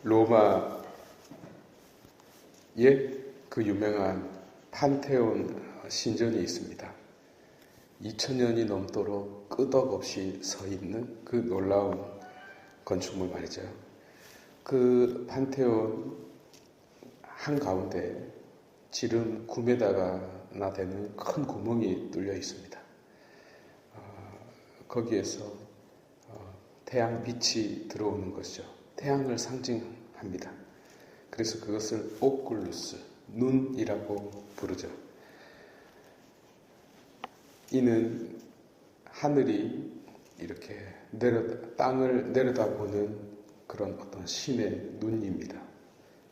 로마에 그 유명한 판테온 신전이 있습니다. 2000년이 넘도록 끄덕없이 서 있는 그 놀라운 건축물 말이죠. 그 판테온 한가운데 지름 9m나 되는 큰 구멍이 뚫려 있습니다. 거기에서 태양 빛이 들어오는 것이죠. 태양을 상징합니다. 그래서 그것을 오culus, 눈이라고 부르죠. 이는 하늘이 이렇게 땅을 내려다보는 그런 어떤 신의 눈입니다.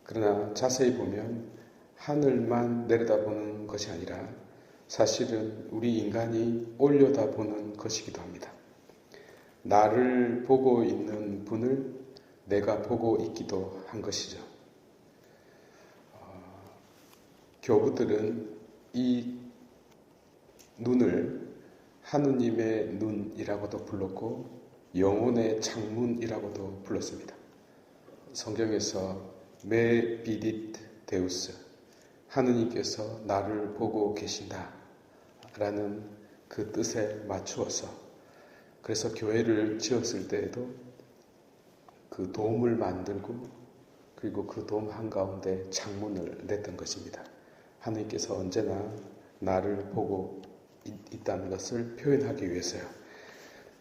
그러나 자세히 보면 하늘만 내려다보는 것이 아니라 사실은 우리 인간이 올려다보는 것이기도 합니다. 나를 보고 있는 분을 내가 보고 있기도 한 것이죠. 교부들은 이 눈을 하느님의 눈이라고도 불렀고 영혼의 창문이라고도 불렀습니다. 성경에서 메 비딧 데우스, 하느님께서 나를 보고 계신다 라는 그 뜻에 맞추어서, 그래서 교회를 지었을 때에도 그 돔을 만들고 그리고 그 돔 한가운데 창문을 냈던 것입니다. 하느님께서 언제나 나를 보고 있다는 것을 표현하기 위해서요.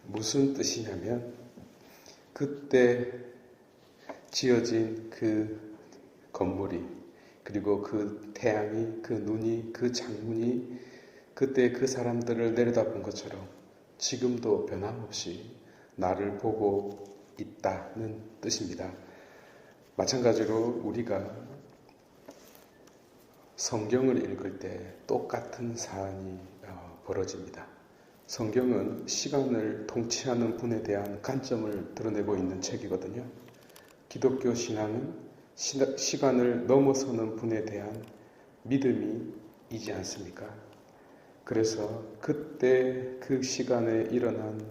무슨 뜻이냐면 그때 지어진 그 건물이, 그리고 그 태양이, 그 눈이, 그 창문이 그때 그 사람들을 내려다본 것처럼 지금도 변함없이 나를 보고 있다는 뜻입니다. 마찬가지로 우리가 성경을 읽을 때 똑같은 사안이 벌어집니다. 성경은 시간을 통치하는 분에 대한 관점을 드러내고 있는 책이거든요. 기독교 신앙은 시간을 넘어서는 분에 대한 믿음이지 않습니까? 그래서 그때 그 시간에 일어난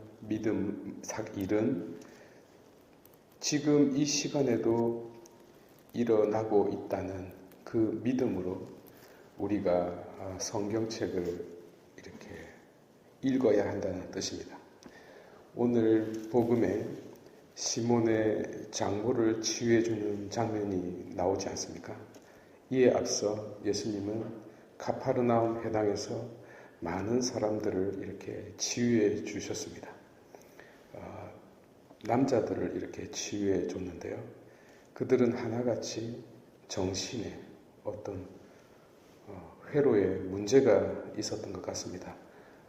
일은 지금 이 시간에도 일어나고 있다는 그 믿음으로 우리가 성경책을 이렇게 읽어야 한다는 뜻입니다. 오늘 복음에 시몬의 장모를 치유해주는 장면이 나오지 않습니까? 이에 앞서 예수님은 가파르나움 회당에서 많은 사람들을 이렇게 치유해 주셨습니다. 남자들을 이렇게 치유해 줬는데요. 그들은 하나같이 정신에 어떤 회로에 문제가 있었던 것 같습니다.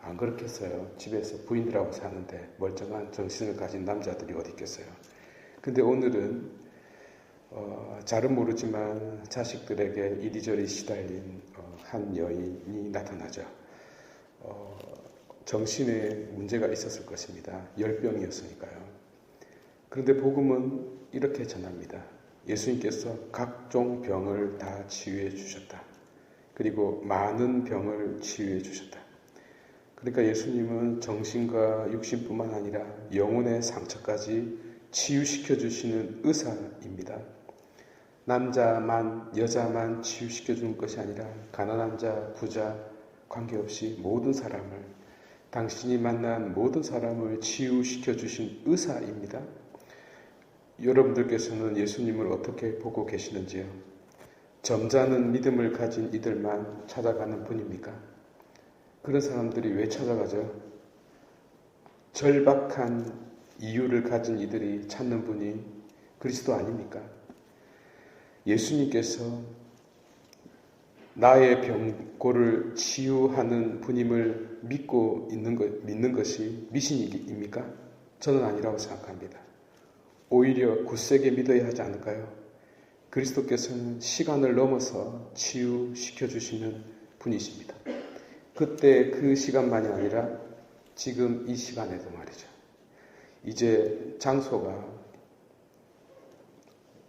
안 그렇겠어요. 집에서 부인들하고 사는데 멀쩡한 정신을 가진 남자들이 어디 있겠어요. 근데 오늘은 잘은 모르지만 자식들에게 이리저리 시달린 한 여인이 나타나죠. 정신에 문제가 있었을 것입니다. 열병이었으니까요. 그런데 복음은 이렇게 전합니다. 예수님께서 각종 병을 다 치유해 주셨다. 그리고 많은 병을 치유해 주셨다. 그러니까 예수님은 정신과 육신뿐만 아니라 영혼의 상처까지 치유시켜 주시는 의사입니다. 남자만, 여자만 치유시켜 주는 것이 아니라 가난한 자, 부자 관계없이 모든 사람을, 당신이 만난 모든 사람을 치유시켜 주신 의사입니다. 여러분들께서는 예수님을 어떻게 보고 계시는지요? 점잖은 믿음을 가진 이들만 찾아가는 분입니까? 그런 사람들이 왜 찾아가죠? 절박한 이유를 가진 이들이 찾는 분이 그리스도 아닙니까? 예수님께서 나의 병고를 치유하는 분임을 믿는 것이 미신입니까? 저는 아니라고 생각합니다. 오히려 굳세게 믿어야 하지 않을까요? 그리스도께서는 시간을 넘어서 치유시켜 주시는 분이십니다. 그때 그 시간만이 아니라 지금 이 시간에도 말이죠. 이제 장소가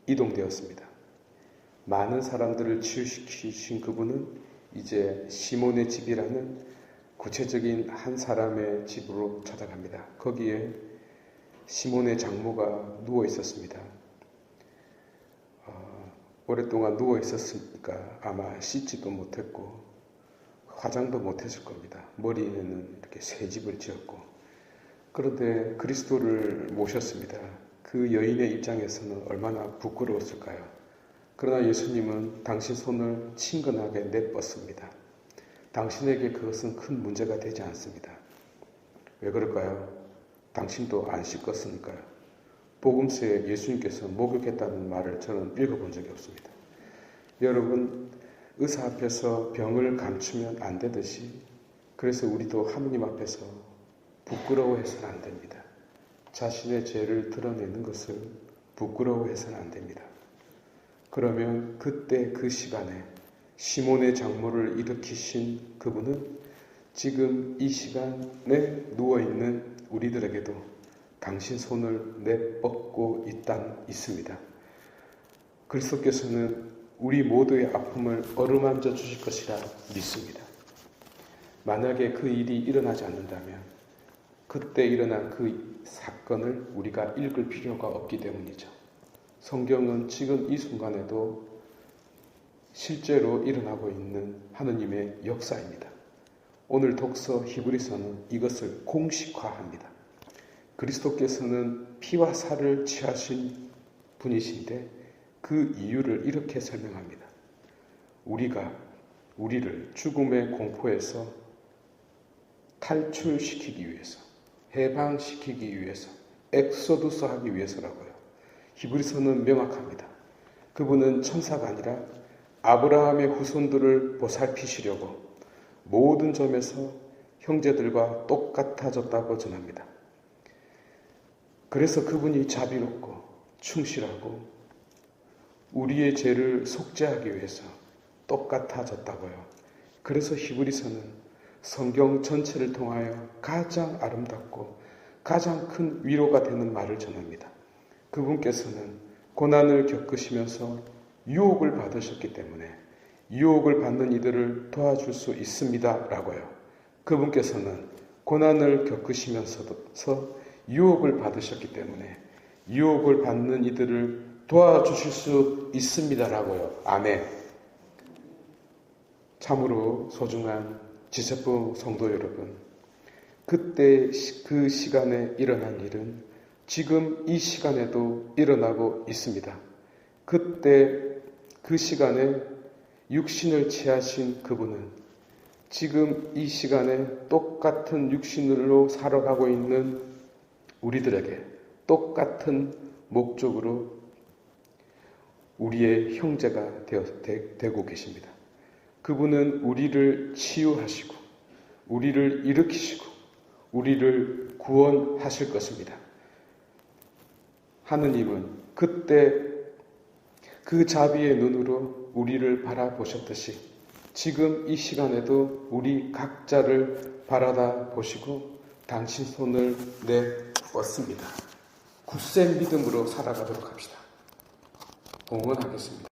이동되었습니다. 많은 사람들을 치유시키신 그분은 이제 시몬의 집이라는 구체적인 한 사람의 집으로 찾아갑니다. 거기에 시몬의 장모가 누워 있었습니다. 오랫동안 누워 있었으니까 아마 씻지도 못했고 화장도 못했을 겁니다. 머리에는 이렇게 새집을 지었고. 그런데 그리스도를 모셨습니다. 그 여인의 입장에서는 얼마나 부끄러웠을까요? 그러나 예수님은 당신 손을 친근하게 내뻗습니다. 당신에게 그것은 큰 문제가 되지 않습니다. 왜 그럴까요? 당신도 안 씻었으니까요. 복음서에 예수님께서 목욕했다는 말을 저는 읽어본 적이 없습니다. 여러분, 의사 앞에서 병을 감추면 안 되듯이, 그래서 우리도 하느님 앞에서 부끄러워해서는 안 됩니다. 자신의 죄를 드러내는 것을 부끄러워해서는 안 됩니다. 그러면 그때 그 시간에 시몬의 장모를 일으키신 그분은 지금 이 시간에 누워있는 우리들에게도 당신 손을 내뻗고 있습니다. 그리스도께서는 우리 모두의 아픔을 어루만져 주실 것이라 믿습니다. 만약에 그 일이 일어나지 않는다면 그때 일어난 그 사건을 우리가 읽을 필요가 없기 때문이죠. 성경은 지금 이 순간에도 실제로 일어나고 있는 하느님의 역사입니다. 오늘 독서 히브리서는 이것을 공식화합니다. 그리스도께서는 피와 살을 취하신 분이신데 그 이유를 이렇게 설명합니다. 우리를 죽음의 공포에서 탈출시키기 위해서, 해방시키기 위해서, 엑소두스 하기 위해서라고요. 히브리서는 명확합니다. 그분은 천사가 아니라 아브라함의 후손들을 보살피시려고 모든 점에서 형제들과 똑같아졌다고 전합니다. 그래서 그분이 자비롭고 충실하고 우리의 죄를 속죄하기 위해서 똑같아졌다고요. 그래서 히브리서는 성경 전체를 통하여 가장 아름답고 가장 큰 위로가 되는 말을 전합니다. 그분께서는 고난을 겪으시면서 유혹을 받으셨기 때문에 유혹을 받는 이들을 도와줄 수 있습니다 라고요. 그분께서는 고난을 겪으시면서 유혹을 받으셨기 때문에 유혹을 받는 이들을 도와주실 수 있습니다 라고요. 아멘. 참으로 소중한 지체부 성도 여러분, 그때 그 시간에 일어난 일은 지금 이 시간에도 일어나고 있습니다. 그때 그 시간에 육신을 취하신 그분은 지금 이 시간에 똑같은 육신으로 살아가고 있는 우리들에게 똑같은 목적으로 우리의 형제가 되고 계십니다. 그분은 우리를 치유하시고 우리를 일으키시고 우리를 구원하실 것입니다. 하느님은 그때 그 자비의 눈으로 우리를 바라보셨듯이 지금 이 시간에도 우리 각자를 바라다 보시고 당신 손을 내뻗습니다. 굳센 믿음으로 살아가도록 합시다. 응원하겠습니다.